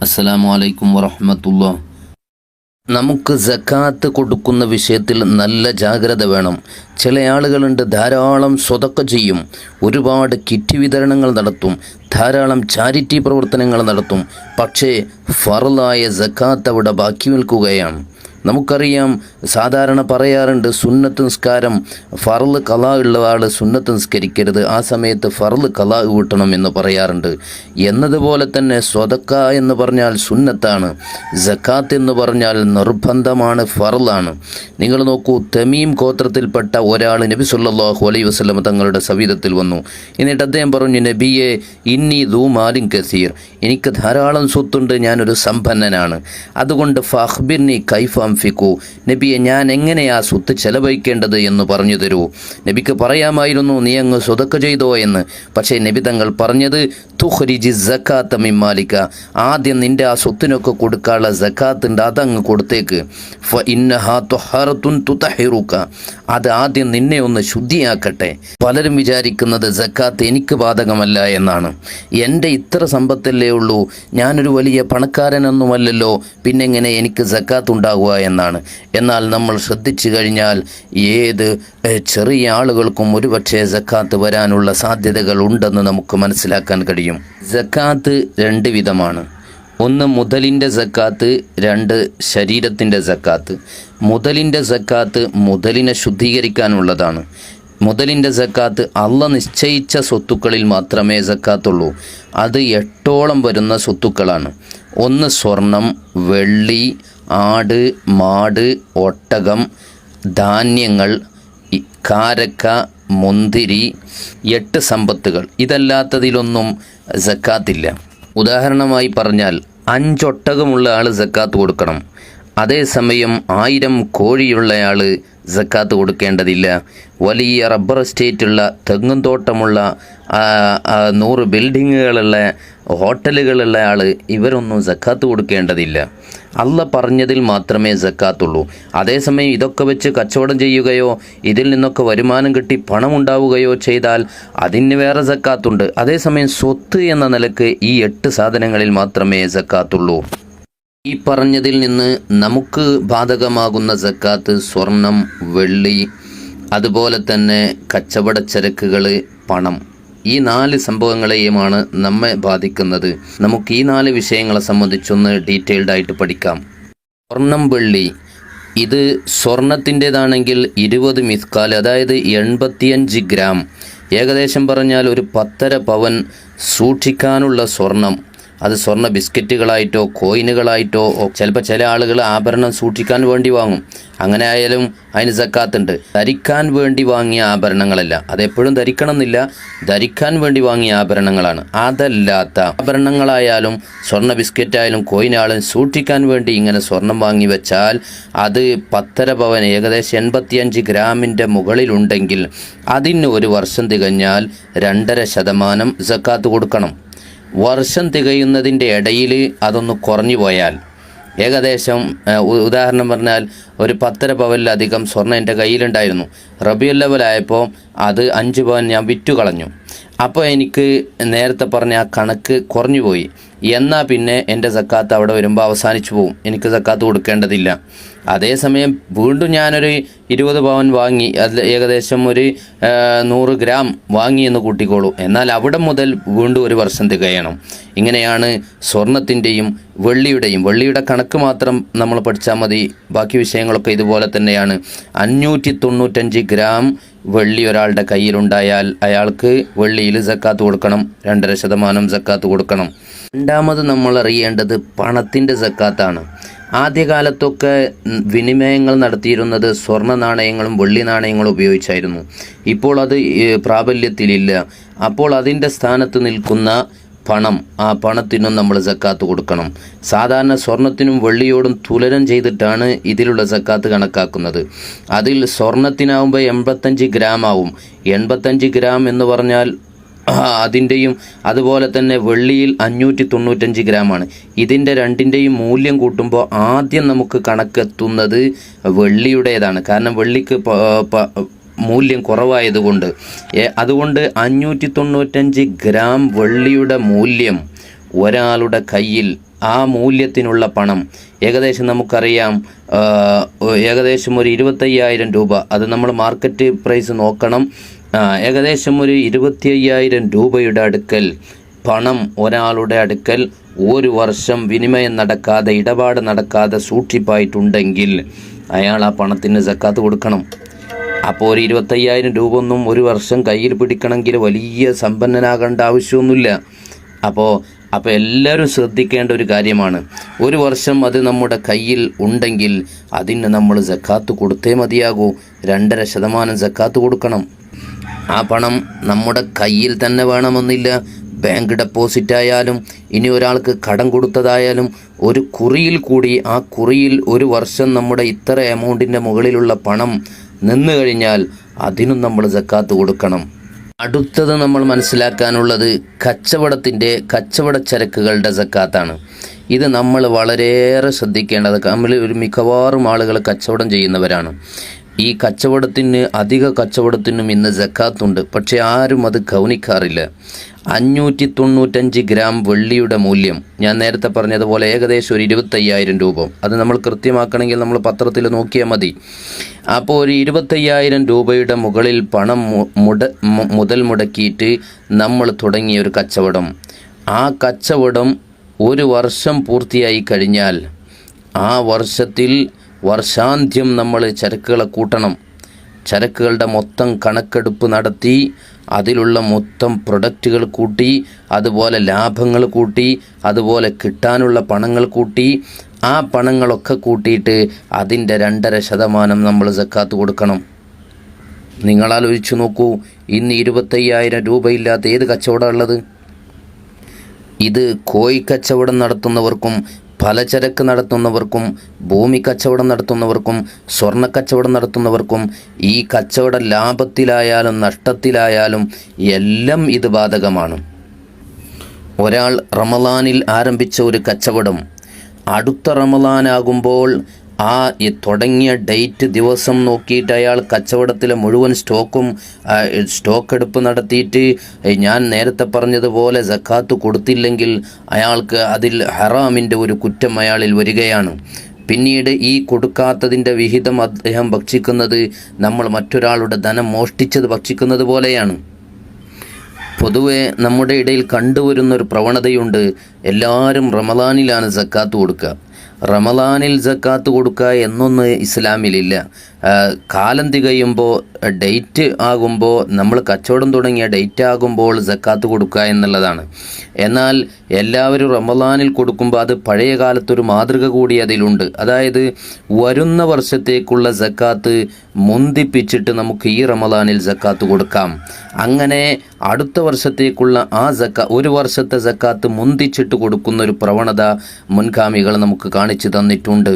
അസ്സലാമു അലൈക്കും വറഹ്മത്തുള്ളാഹി. നമുക്ക് സക്കാത്ത് കൊടുക്കുന്ന വിഷയത്തിൽ നല്ല ജാഗ്രത വേണം. ചില ആളുകളുണ്ട്, ധാരാളം സ്വതക്ക ചെയ്യും, ഒരുപാട് കിറ്റ് വിതരണങ്ങൾ നടത്തും, ധാരാളം ചാരിറ്റി പ്രവർത്തനങ്ങൾ നടത്തും. പക്ഷേ ഫർളായ സക്കാത്ത് അവിടെ ബാക്കി നിൽക്കുകയാണ്. നമുക്കറിയാം, സാധാരണ പറയാറുണ്ട്, സുന്നത്ത് നിസ്കാരം ഫർള് ഖളാ ഉള്ള ആൾ സുന്നത്ത് നിസ്കരിക്കരുത്, ആ സമയത്ത് ഫർള് ഖളാ വീട്ടണം എന്ന് പറയാറുണ്ട്. എന്നതുപോലെ തന്നെ സ്വതക്ക എന്ന് പറഞ്ഞാൽ സുന്നത്താണ്, സക്കാത്ത് എന്ന് പറഞ്ഞാൽ നിർബന്ധമാണ്, ഫർളാണ്. നിങ്ങൾ നോക്കൂ, തമീം ഗോത്രത്തിൽപ്പെട്ട ഒരാൾ നബി സല്ലല്ലാഹു അലൈഹി വസല്ലം തങ്ങളുടെ സവിധത്തിൽ വന്നു. എന്നിട്ട് അദ്ദേഹം പറഞ്ഞു, നബിയെ ഇന്നി ദൂ മാലിൻ കസീർ, എനിക്ക് ധാരാളം സ്വത്തുണ്ട്, ഞാനൊരു സമ്പന്നനാണ്, അതുകൊണ്ട് ഫഖ്ബിർനി കൈഫ അൻഫിഖു, നബിയെ ഞാൻ എങ്ങനെയാ സ്വത്ത് ചെലവഴിക്കേണ്ടത് എന്ന് പറഞ്ഞു തരൂ. നബിക്ക് പറയാമായിരുന്നു, നീ അങ്ങ് സ്വതക്ക ചെയ്തോ എന്ന്. പക്ഷേ നബി തങ്ങൾ പറഞ്ഞത്, തുഖ്രിജി സക്കാത്ത മിൻ മാലിക, ആദ്യം നിൻ്റെ ആ സ്വത്തിനൊക്കെ കൊടുക്കാനുള്ള സക്കാത്ത് ഉണ്ട്, അതങ്ങ് കൊടുത്തേക്ക്. ഫ ഇന്നഹാ തുഹറത്തുൻ തുതഹിറുക, അത് ആദ്യം നിന്നെ ഒന്ന് ശുദ്ധിയാക്കട്ടെ. പലരും വിചാരിക്കുന്നത് സക്കാത്ത് എനിക്ക് ബാധകമല്ല എന്നാണ്. എൻ്റെ ഇത്ര സമ്പത്തല്ലേ ഉള്ളൂ, ഞാനൊരു വലിയ പണക്കാരനൊന്നുമല്ലല്ലോ, പിന്നെങ്ങനെ എനിക്ക് സക്കാത്ത് ഉണ്ടാകുക എന്നാണ്. എന്നാൽ നമ്മൾ ശ്രദ്ധിച്ചു കഴിഞ്ഞാൽ ഏത് ചെറിയ ആളുകൾക്കും ഒരുപക്ഷെ സക്കാത്ത് വരാനുള്ള സാധ്യതകൾ ഉണ്ടെന്ന് നമുക്ക് മനസ്സിലാക്കാൻ കഴിയും. സക്കാത്ത് രണ്ട് വിധമാണ്. ഒന്ന് മുതലിൻ്റെ സക്കാത്ത്, രണ്ട് ശരീരത്തിൻ്റെ സക്കാത്ത്. മുതലിൻ്റെ സക്കാത്ത് മുതലിനെ ശുദ്ധീകരിക്കാനുള്ളതാണ്. മുതലിൻ്റെ സക്കാത്ത് അള്ളാഹ് നിശ്ചയിച്ച സ്വത്തുക്കളിൽ മാത്രമേ സക്കാത്തുള്ളൂ. അത് 8ഓളം വരുന്ന സ്വത്തുക്കളാണ്. ഒന്ന് സ്വർണം, വെള്ളി, ആട്, മാട്, ഒട്ടകം, ധാന്യങ്ങൾ, കാരക്ക, മുന്തിരി, 8 സമ്പത്തുകൾ. ഇതല്ലാത്തതിലൊന്നും സക്കാത്തില്ല. ഉദാഹരണമായി പറഞ്ഞാൽ 5 ഒട്ടകമുള്ള ആൾ സക്കാത്ത് കൊടുക്കണം. അതേസമയം 1000 കോഴിയുള്ളയാൾ സക്കാത്ത് കൊടുക്കേണ്ടതില്ല. വലിയ റബ്ബർ എസ്റ്റേറ്റുള്ള, തെങ്ങും തോട്ടമുള്ള, 100 ബിൽഡിങ്ങുകളുള്ള, ഹോട്ടലുകളുള്ള ആൾ, ഇവരൊന്നും സക്കാത്ത് കൊടുക്കേണ്ടതില്ല. അള്ളാഹ് പറഞ്ഞതിൽ മാത്രമേ സക്കാത്തുള്ളൂ. അതേസമയം ഇതൊക്കെ വെച്ച് കച്ചവടം ചെയ്യുകയോ ഇതിൽ നിന്നൊക്കെ വരുമാനം കിട്ടി പണമുണ്ടാവുകയോ ചെയ്താൽ അതിന് വേറെ സക്കാത്തുണ്ട്. അതേസമയം സ്വത്ത് എന്ന നിലക്ക് ഈ 8 സാധനങ്ങളിൽ മാത്രമേ സക്കാത്തുള്ളൂ. ഈ പറഞ്ഞതിൽ നിന്ന് നമുക്ക് ബാധകമാകുന്ന സക്കാത്ത് സ്വർണം, വെള്ളി, അതുപോലെ തന്നെ കച്ചവടച്ചരക്കുകൾ, പണം, ഈ 4 സംഭവങ്ങളെയുമാണ് നമ്മെ ബാധിക്കുന്നത്. നമുക്ക് ഈ 4 വിഷയങ്ങളെ സംബന്ധിച്ചൊന്ന് ഡീറ്റെയിൽഡായിട്ട് പഠിക്കാം. സ്വർണം, വെള്ളി, ഇത് സ്വർണത്തിൻ്റേതാണെങ്കിൽ 20 മിസ്കാൽ, അതായത് 85 ഗ്രാം, ഏകദേശം പറഞ്ഞാൽ ഒരു 10.5 പവൻ സൂക്ഷിക്കാനുള്ള സ്വർണം. അത് സ്വർണ്ണ ബിസ്ക്കറ്റുകളായിട്ടോ കോയിനുകളായിട്ടോ, ചിലപ്പോൾ ചില ആളുകൾ ആഭരണം സൂക്ഷിക്കാൻ വേണ്ടി വാങ്ങും. അങ്ങനെ ആയാലും അതിന് സക്കാത്തുണ്ട്. ധരിക്കാൻ വേണ്ടി വാങ്ങിയ ആഭരണങ്ങളല്ല, അതെപ്പോഴും ധരിക്കണം എന്നില്ല, ധരിക്കാൻ വേണ്ടി വാങ്ങിയ ആഭരണങ്ങളാണ്. അതല്ലാത്ത ആഭരണങ്ങളായാലും സ്വർണ്ണ ബിസ്ക്കറ്റായാലും കോയിനായാലും സൂക്ഷിക്കാൻ വേണ്ടി ഇങ്ങനെ സ്വർണം വാങ്ങി വെച്ചാൽ അത് 10.5 പവൻ, ഏകദേശം 85 ഗ്രാമിൻ്റെ മുകളിലുണ്ടെങ്കിൽ അതിന് ഒരു വർഷം തികഞ്ഞാൽ 2.5% സക്കാത്ത് കൊടുക്കണം. വർഷം തികയുന്നതിൻ്റെ ഇടയിൽ അതൊന്ന് കുറഞ്ഞു പോയാൽ, ഏകദേശം ഉദാഹരണം പറഞ്ഞാൽ ഒരു 10.5 പവനിലധികം സ്വർണ്ണം എൻ്റെ കയ്യിലുണ്ടായിരുന്നു, റബിയുൽ അവ്വലായപ്പോൾ അത് 5 പവൻ ഞാൻ വിറ്റു കളഞ്ഞു. അപ്പോൾ എനിക്ക് നേരത്തെ പറഞ്ഞ ആ കണക്ക് കുറഞ്ഞു പോയി. എന്നാൽ പിന്നെ എൻ്റെ സക്കാത്ത് അവിടെ വരുമ്പോൾ അവസാനിച്ചു പോകും, എനിക്ക് സക്കാത്ത് കൊടുക്കേണ്ടതില്ല. അതേസമയം വീണ്ടും ഞാനൊരു 20 പവൻ വാങ്ങി, അത് ഏകദേശം ഒരു 100 ഗ്രാം വാങ്ങി എന്ന് കൂട്ടിക്കോളൂ, എന്നാൽ അവിടെ മുതൽ വീണ്ടും ഒരു വർഷം തികയണം. ഇങ്ങനെയാണ് സ്വർണത്തിൻ്റെയും വെള്ളിയുടെയും. വെള്ളിയുടെ കണക്ക് മാത്രം നമ്മൾ പഠിച്ചാൽ മതി, ബാക്കി വിഷയങ്ങളൊക്കെ ഇതുപോലെ തന്നെയാണ്. 595 ഗ്രാം വെള്ളി ഒരാളുടെ കയ്യിലുണ്ടായാൽ അയാൾക്ക് വെള്ളിയിൽ സക്കാത്ത് കൊടുക്കണം, 2.5% സക്കാത്ത് കൊടുക്കണം. രണ്ടാമത് നമ്മൾ അറിയേണ്ടത് പണത്തിൻ്റെ സക്കാത്താണ്. ആദ്യകാലത്തൊക്കെ വിനിമയങ്ങൾ നടത്തിയിരുന്നത് സ്വർണ്ണ നാണയങ്ങളും വെള്ളി നാണയങ്ങളും ഉപയോഗിച്ചായിരുന്നു. ഇപ്പോൾ അത് പ്രാബല്യത്തിലില്ല. അപ്പോൾ അതിൻ്റെ സ്ഥാനത്ത് നിൽക്കുന്ന പണം, ആ പണത്തിനും നമ്മൾ സക്കാത്ത് കൊടുക്കണം. സാധാരണ സ്വർണത്തിനും വെള്ളിയോടും തുലനം ചെയ്തിട്ടാണ് ഇതിലുള്ള സക്കാത്ത് കണക്കാക്കുന്നത്. അതിൽ സ്വർണത്തിനാവുമ്പോൾ 85 ഗ്രാം ആവും. 85 ഗ്രാം എന്ന് പറഞ്ഞാൽ അതിൻ്റെയും അതുപോലെ തന്നെ വെള്ളിയിൽ 595 ഗ്രാമാണ്. ഇതിൻ്റെ രണ്ടിൻ്റെയും മൂല്യം കൂട്ടുമ്പോൾ ആദ്യം നമുക്ക് കണക്കെത്തുന്നത് വെള്ളിയുടേതാണ്. കാരണം വെള്ളിക്ക് മൂല്യം കുറവായതുകൊണ്ട്. അതുകൊണ്ട് 595 ഗ്രാം വെള്ളിയുടെ മൂല്യം ഒരാളുടെ കയ്യിൽ ആ മൂല്യത്തിനുള്ള പണം ഏകദേശം നമുക്കറിയാം, ഏകദേശം ഒരു 25,000 രൂപ, അത് നമ്മൾ മാർക്കറ്റ് പ്രൈസ് നോക്കണം, ഏകദേശം ഒരു 25,000 രൂപയുടെ അടുക്കൽ പണം ഒരാളുടെ അടുക്കൽ ഒരു വർഷം വിനിമയം നടക്കാതെ, ഇടപാട് നടക്കാതെ സൂക്ഷിപ്പായിട്ടുണ്ടെങ്കിൽ അയാൾ ആ പണത്തിന് സക്കാത്ത് കൊടുക്കണം. അപ്പോൾ ഒരു 25,000 രൂപ ഒന്നും ഒരു വർഷം കയ്യിൽ പിടിക്കണമെങ്കിൽ വലിയ സമ്പന്നനാകേണ്ട ആവശ്യമൊന്നുമില്ല. അപ്പോൾ എല്ലാവരും ശ്രദ്ധിക്കേണ്ട ഒരു കാര്യമാണ്, ഒരു വർഷം അത് നമ്മുടെ കയ്യിൽ ഉണ്ടെങ്കിൽ അതിന് നമ്മൾ സക്കാത്ത് കൊടുത്തേ മതിയാകൂ. 2.5% സക്കാത്ത് കൊടുക്കണം. ആ പണം നമ്മുടെ കയ്യിൽ തന്നെ വേണമെന്നില്ല, ബാങ്ക് ഡെപ്പോസിറ്റ് ആയാലും ഇനി ഒരാൾക്ക് കടം കൊടുത്തതായാലും ഒരു കുറിയിൽ കൂടി, ആ കുറിയിൽ ഒരു വർഷം നമ്മുടെ ഇത്ര എമൗണ്ടിൻ്റെ മുകളിലുള്ള പണം നിന്ന് കഴിഞ്ഞാൽ അതിനും നമ്മൾ സക്കാത്ത് കൊടുക്കണം. അടുത്തത് നമ്മൾ മനസ്സിലാക്കാനുള്ളത് കച്ചവട ചരക്കുകളുടെ സക്കാത്താണ്. ഇത് നമ്മൾ വളരെയേറെ ശ്രദ്ധിക്കേണ്ടത്. നമ്മൾ ഒരു മിക്കവാറും ആളുകൾ കച്ചവടം ചെയ്യുന്നവരാണ്. ഈ അധിക കച്ചവടത്തിനും ഇന്ന് സക്കാത്തുണ്ട്, പക്ഷേ ആരും അത് ഗൗനിക്കാറില്ല. 595 ഗ്രാം വെള്ളിയുടെ മൂല്യം ഞാൻ നേരത്തെ പറഞ്ഞതുപോലെ ഏകദേശം ഒരു 25,000 രൂപ. അത് നമ്മൾ കൃത്യമാക്കണമെങ്കിൽ നമ്മൾ പത്രത്തിൽ നോക്കിയാൽ മതി. അപ്പോൾ ഒരു 25,000 രൂപയുടെ മുകളിൽ പണം മുതൽ മുടക്കിയിട്ട് നമ്മൾ തുടങ്ങിയ ഒരു കച്ചവടം, ആ കച്ചവടം ഒരു വർഷം പൂർത്തിയായി കഴിഞ്ഞാൽ ആ വർഷാന്ത്യം നമ്മൾ ചരക്കുകളെ കൂട്ടണം. ചരക്കുകളുടെ മൊത്തം കണക്കെടുപ്പ് നടത്തി അതിലുള്ള മൊത്തം പ്രൊഡക്റ്റുകൾ കൂട്ടി, അതുപോലെ ലാഭങ്ങൾ കൂട്ടി, അതുപോലെ കിട്ടാനുള്ള പണങ്ങൾ കൂട്ടി, ആ പണങ്ങളൊക്കെ കൂട്ടിയിട്ട് അതിൻ്റെ 2.5% നമ്മൾ സക്കാത്ത് കൊടുക്കണം. നിങ്ങളാലോചിച്ച് നോക്കൂ, ഇന്ന് 25,000 രൂപയില്ലാത്ത ഏത് കച്ചവടമാണ് ഉള്ളത്? ഇത് കോഴിക്കച്ചവടം നടത്തുന്നവർക്കും പലചരക്ക് നടത്തുന്നവർക്കും ഭൂമി കച്ചവടം നടത്തുന്നവർക്കും സ്വർണ്ണക്കച്ചവടം നടത്തുന്നവർക്കും ഈ കച്ചവട ലാഭത്തിലായാലും നഷ്ടത്തിലായാലും എല്ലാം ഇത് ബാധകമാണ്. ഒരാൾ റമളാനിൽ ആരംഭിച്ച ഒരു കച്ചവടം അടുത്ത റമളാനാകുമ്പോൾ ആ തുടങ്ങിയ ഡേറ്റ് ദിവസം നോക്കിയിട്ട് അയാൾ കച്ചവടത്തിലെ മുഴുവൻ സ്റ്റോക്കെടുപ്പ് നടത്തിയിട്ട് ഞാൻ നേരത്തെ പറഞ്ഞതുപോലെ സക്കാത്ത് കൊടുത്തില്ലെങ്കിൽ അയാൾക്ക് അതിൽ ഹറാമിൻ്റെ ഒരു കുറ്റം അയാളിൽ വരികയാണ്. പിന്നീട് ഈ കൊടുക്കാത്തതിൻ്റെ വിഹിതം അദ്ദേഹം ഭക്ഷിക്കുന്നത് നമ്മൾ മറ്റൊരാളുടെ ധനം മോഷ്ടിച്ചത് ഭക്ഷിക്കുന്നത് പോലെയാണ്. പൊതുവെ നമ്മുടെ ഇടയിൽ കണ്ടുവരുന്നൊരു പ്രവണതയുണ്ട്, എല്ലാവരും റമളാനിലാണ് സക്കാത്ത് കൊടുക്കുക. റമളാനിൽ സക്കാത്ത് കൊടുക്കുക എന്നൊന്ന് ഇസ്ലാമിലില്ല. കാലം തികയുമ്പോൾ ഡേറ്റ് ആകുമ്പോൾ, നമ്മൾ കച്ചവടം തുടങ്ങിയ ഡേറ്റ് ആകുമ്പോൾ സക്കാത്ത് കൊടുക്കുക എന്നുള്ളതാണ്. എന്നാൽ എല്ലാവരും റമളാനിൽ കൊടുക്കുമ്പോൾ അത് പഴയ കാലത്തൊരു മാതൃക കൂടി അതിലുണ്ട്. അതായത് വരുന്ന വർഷത്തേക്കുള്ള സക്കാത്ത് മുന്തിപ്പിച്ചിട്ട് നമുക്ക് ഈ റമളാനിൽ സക്കാത്ത് കൊടുക്കാം. അങ്ങനെ അടുത്ത വർഷത്തേക്കുള്ള ഒരു വർഷത്തെ സക്കാത്ത് മുന്തിച്ചിട്ട് കൊടുക്കുന്ന ഒരു പ്രവണത മുൻഗാമികൾ നമുക്ക് കാണിച്ചു തന്നിട്ടുണ്ട്.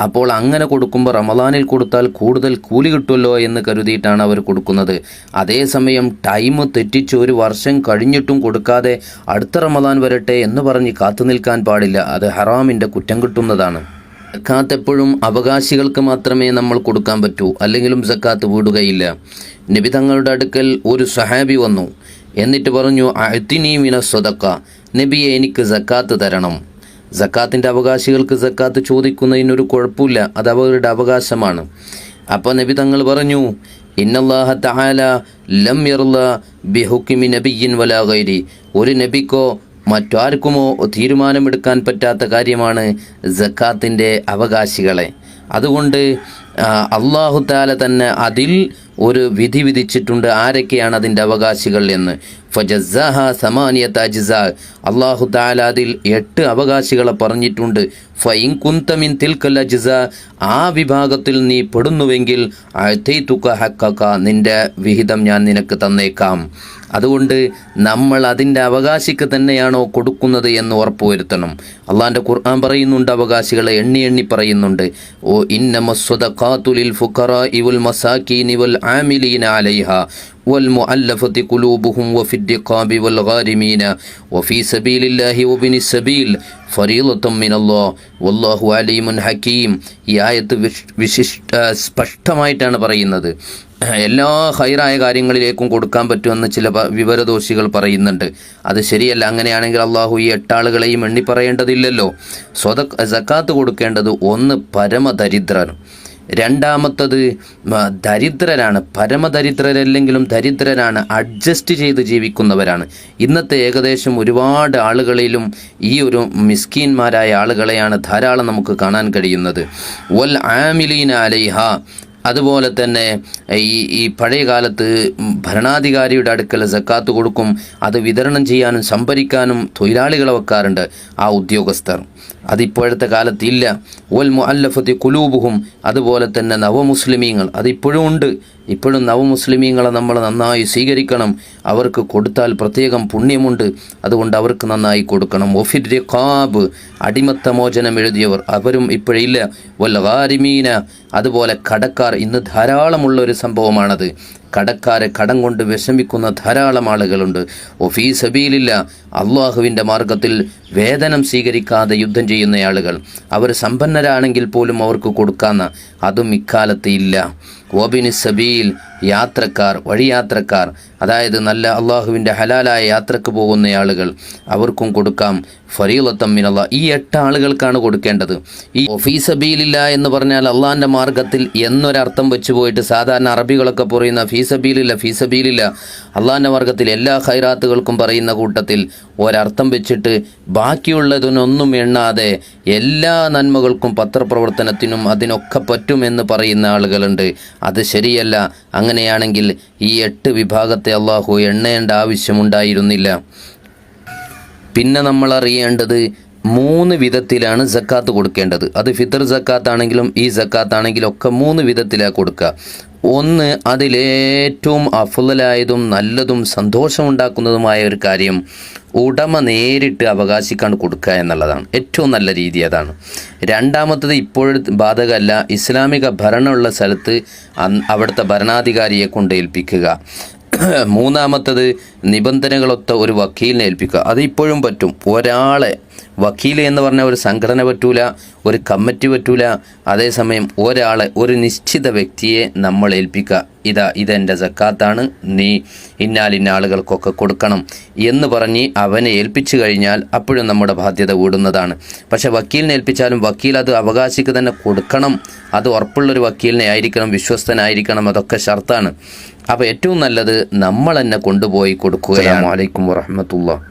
അപ്പോൾ അങ്ങനെ കൊടുക്കുമ്പോൾ റമളാനിൽ കൊടുത്താൽ കൂടുതൽ കൂലി കിട്ടുമല്ലോ എന്ന് കരുതിയിട്ടാണ് അവർ കൊടുക്കുന്നത്. അതേസമയം ടൈം തെറ്റിച്ച് ഒരു വർഷം കഴിഞ്ഞിട്ടും കൊടുക്കാതെ അടുത്ത റമളാൻ വരട്ടെ എന്ന് പറഞ്ഞ് കാത്തു നിൽക്കാൻ പാടില്ല. അത് ഹറാമിൻ്റെ കുറ്റം കിട്ടുന്നതാണ്. സക്കാത്ത് എപ്പോഴും അവകാശികൾക്ക് മാത്രമേ നമ്മൾ കൊടുക്കാൻ പറ്റൂ, അല്ലെങ്കിലും സക്കാത്ത് വീടുകയില്ല. നബി തങ്ങളുടെ അടുക്കൽ ഒരു സഹാബി വന്നു, എന്നിട്ട് പറഞ്ഞു, അഅ്തിനി മിന സ്വദഖ, നബിയെ എനിക്ക് സക്കാത്ത് തരണം. സക്കാത്തിൻ്റെ അവകാശികൾക്ക് സക്കാത്ത് ചോദിക്കുന്നതിനൊരു കുഴപ്പമില്ല, അത് അവരുടെ അവകാശമാണ്. അപ്പോൾ നബി തങ്ങൾ പറഞ്ഞു, ഇന്നല്ലാഹ തആല ലം യർള ബിഹുക്മി നബിയ്യിൻ വലാ ഗൈരി, ഒരു നബിക്കോ മറ്റാർക്കുമോ തീരുമാനമെടുക്കാൻ പറ്റാത്ത കാര്യമാണ് സക്കാത്തിൻ്റെ അവകാശികളെ. അതുകൊണ്ട് അല്ലാഹു തആല തന്നെ അതിൽ ഒരു വിധി വിധിച്ചിട്ടുണ്ട് ആരൊക്കെയാണ് അതിൻ്റെ അവകാശികൾ എന്ന്. ഫജസ്സാഹ സമാനിയത അജ്സാ, അല്ലാഹു തആല അതിൽ 8 അവകാശികളെ പറഞ്ഞിട്ടുണ്ട്. ഫഇൻ കുന്ത മിൻ തിൽകൽ അജ്സാ, ആ വിഭാഗത്തിൽ നീ പെടുന്നുവെങ്കിൽ അഅതൈതുക ഹഖക, നിന്റെ വിഹിതം ഞാൻ നിനക്ക് തന്നേക്കാം. അതുകൊണ്ട് നമ്മൾ അതിൻ്റെ അവകാശിക്ക് തന്നെയാണോ കൊടുക്കുന്നത് എന്ന് ഉറപ്പുവരുത്തണം. അള്ളാഹിൻ്റെ ഖുർആൻ പറയുന്നുണ്ട്, അവകാശികളെ എണ്ണി പറയുന്നുണ്ട്. ഓ ഇന്നമ സ്വദഖാതു ലിൽ ഫുഖറാഇ വൽ മസാകീനി വൽ والعاملين عليها والمؤلفة قلوبهم وفي الرقاب والغارمين وفي سبيل الله وابن السبيل فريضة من الله والله عليم حكيم. ഈ ആയത്ത് സ്പഷ്ടമായിട്ടാണ് പറയുന്നത്. എല്ലാ ഹൈറായ കാര്യങ്ങളിലേക്കും കൊടുക്കാൻ പറ്റുമെന്ന് ചില വിവരദോഷികൾ പറയുന്നുണ്ട്. അത് ശരിയല്ല. അങ്ങനെയാണെങ്കിൽ അള്ളാഹു ഈ 8 ആളുകളെയും എണ്ണി പറയേണ്ടതില്ലല്ലോ. സക്കാത്ത് കൊടുക്കേണ്ടത് ഒന്ന് പരമദരിദ്രൻ, രണ്ടാമത്തത് ദരിദ്രരാണ്, പരമദരിദ്രരല്ലെങ്കിലും ദരിദ്രരാണ്, അഡ്ജസ്റ്റ് ചെയ്ത് ജീവിക്കുന്നവരാണ്. ഇന്നത്തെ ഏകദേശം ഒരുപാട് ആളുകളിലും ഈ ഒരു മിസ്കീന്മാരായ ആളുകളെയാണ് ധാരാളം നമുക്ക് കാണാൻ കഴിയുന്നത്. വൽ ആമിലീന അലൈഹ, അതുപോലെ തന്നെ ഈ പഴയ കാലത്ത് ഭരണാധികാരിയുടെ അടുക്കൽ സക്കാത്ത് കൊടുക്കും, അത് വിതരണം ചെയ്യാനും സംഭരിക്കാനും തൊഴിലാളികളെ വെക്കാറുണ്ട് ആ ഉദ്യോഗസ്ഥർ. അതിപ്പോഴത്തെ കാലത്തില്ല. വൽ മുഅല്ലഫത്തി ഖുലൂബുഹും, അതുപോലെ തന്നെ നവമുസ്ലിമീങ്ങൾ, അതിപ്പോഴും ഉണ്ട്. ഇപ്പോഴും നവമുസ്ലിമീങ്ങളെ നമ്മൾ നന്നായി സ്വീകരിക്കണം. അവർക്ക് കൊടുത്താൽ പ്രത്യേകം പുണ്യമുണ്ട്. അതുകൊണ്ട് അവർക്ക് നന്നായി കൊടുക്കണം. വഫിർ റിഖാബ്, അടിമത്ത മോചനം എഴുതിയവർ, അവരും ഇപ്പോഴില്ല. വൽ ഗാരിമീന, അതുപോലെ കടക്കാർ. ഇന്ന് ധാരാളമുള്ള ഒരു സംഭവമാണത്. കടക്കാരെ കടം കൊണ്ട് വിഷമിക്കുന്ന ധാരാളം ആളുകളുണ്ട്. ഒഫീ സബീലില്ല, അള്ളാഹുവിൻ്റെ മാർഗത്തിൽ വേതനം സ്വീകരിക്കാതെ യുദ്ധം ചെയ്യുന്ന ആളുകൾ. അവർ സമ്പന്നരാണെങ്കിൽ പോലും അവർക്ക് കൊടുക്കാന്ന, അതും ഇക്കാലത്ത് ഇല്ല. വബിനി സബീൽ, യാത്രക്കാർ, വഴിയാത്രക്കാർ, അതായത് നല്ല അള്ളാഹുവിൻ്റെ ഹലാലായ യാത്രക്ക് പോകുന്ന ആളുകൾ, അവർക്കും കൊടുക്കാം. ഫരീളത്തൻ മിനല്ലാഹ്, ഈ 8 ആളുകൾക്കാണ് കൊടുക്കേണ്ടത്. ഈ ഫീ സബീലില്ല എന്ന് പറഞ്ഞാൽ അള്ളാഹിൻ്റെ മാർഗത്തിൽ എന്നൊരർത്ഥം വെച്ച് പോയിട്ട് സാധാരണ അറബികളൊക്കെ പറയുന്ന ഫീ സബീലില്ല അള്ളാഹിൻ്റെ മാർഗത്തിൽ എല്ലാ ഖൈറാത്തുകൾക്കും പറയുന്ന കൂട്ടത്തിൽ ഒരർത്ഥം വെച്ചിട്ട് ബാക്കിയുള്ളതിനൊന്നും എണ്ണാതെ എല്ലാ നന്മകൾക്കും പത്രപ്രവർത്തനത്തിനും അതിനൊക്കെ പറ്റുമെന്ന് പറയുന്ന ആളുകളുണ്ട്. അത് ശരിയല്ല. അങ്ങനെയാണെങ്കിൽ ഈ 8 വിഭാഗത്തെ അള്ളാഹു എണ്ണേണ്ട ആവശ്യമുണ്ടായിരുന്നില്ല. പിന്നെ നമ്മൾ അറിയേണ്ടത് 3 വിധത്തിലാണ് സക്കാത്ത് കൊടുക്കേണ്ടത്. അത് ഫിത്ർ സക്കാത്താണെങ്കിലും ഈ സക്കാത്താണെങ്കിലും ഒക്കെ 3 വിധത്തിലാണ് കൊടുക്കുക. ഒന്ന്, അതിലേറ്റവും അഫ്ളലായതും നല്ലതും സന്തോഷമുണ്ടാക്കുന്നതുമായ ഒരു കാര്യം ഉടമ നേരിട്ട് അവകാശിക്കാണ്ട് കൊടുക്കുക എന്നുള്ളതാണ്. ഏറ്റവും നല്ല രീതി അതാണ്. രണ്ടാമത്തത് ഇപ്പോഴത്തെ ബാധകമല്ല, ഇസ്ലാമിക ഭരണമുള്ള സ്ഥലത്ത് അവിടുത്തെ ഭരണാധികാരിയെ കൊണ്ട് ഏൽപ്പിക്കുക. മൂന്നാമത്തത് നിബന്ധനകളൊത്ത ഒരു വക്കീലിനെ ഏൽപ്പിക്കുക. അത് ഇപ്പോഴും പറ്റും. ഒരാളെ വക്കീൽ എന്ന് പറഞ്ഞാൽ ഒരു സംഘടന പറ്റൂല, ഒരു കമ്മിറ്റി പറ്റൂല. അതേസമയം ഒരാളെ, ഒരു നിശ്ചിത വ്യക്തിയെ നമ്മൾ ഏൽപ്പിക്കുക. ഇതെൻ്റെ സക്കാത്താണ്, നീ ഇന്ന ആളുകൾക്കൊക്കെ കൊടുക്കണം എന്ന് പറഞ്ഞ് അവനെ ഏൽപ്പിച്ചു കഴിഞ്ഞാൽ അപ്പോഴും നമ്മുടെ ബാധ്യത കൂടുന്നതാണ്. പക്ഷെ വക്കീലിനെ ഏൽപ്പിച്ചാലും വക്കീൽ അത് അവകാശിക്ക് തന്നെ കൊടുക്കണം. അത് ഉറപ്പുള്ളൊരു വക്കീലിനെ ആയിരിക്കണം, വിശ്വസ്തനായിരിക്കണം. അതൊക്കെ ഷർത്താണ്. അപ്പോൾ ഏറ്റവും നല്ലത് നമ്മൾ തന്നെ കൊണ്ടുപോയി കൊടുക്കുകയാണ്. അസ്സലാമു അലൈക്കും വറഹ്മത്തുള്ളാഹി.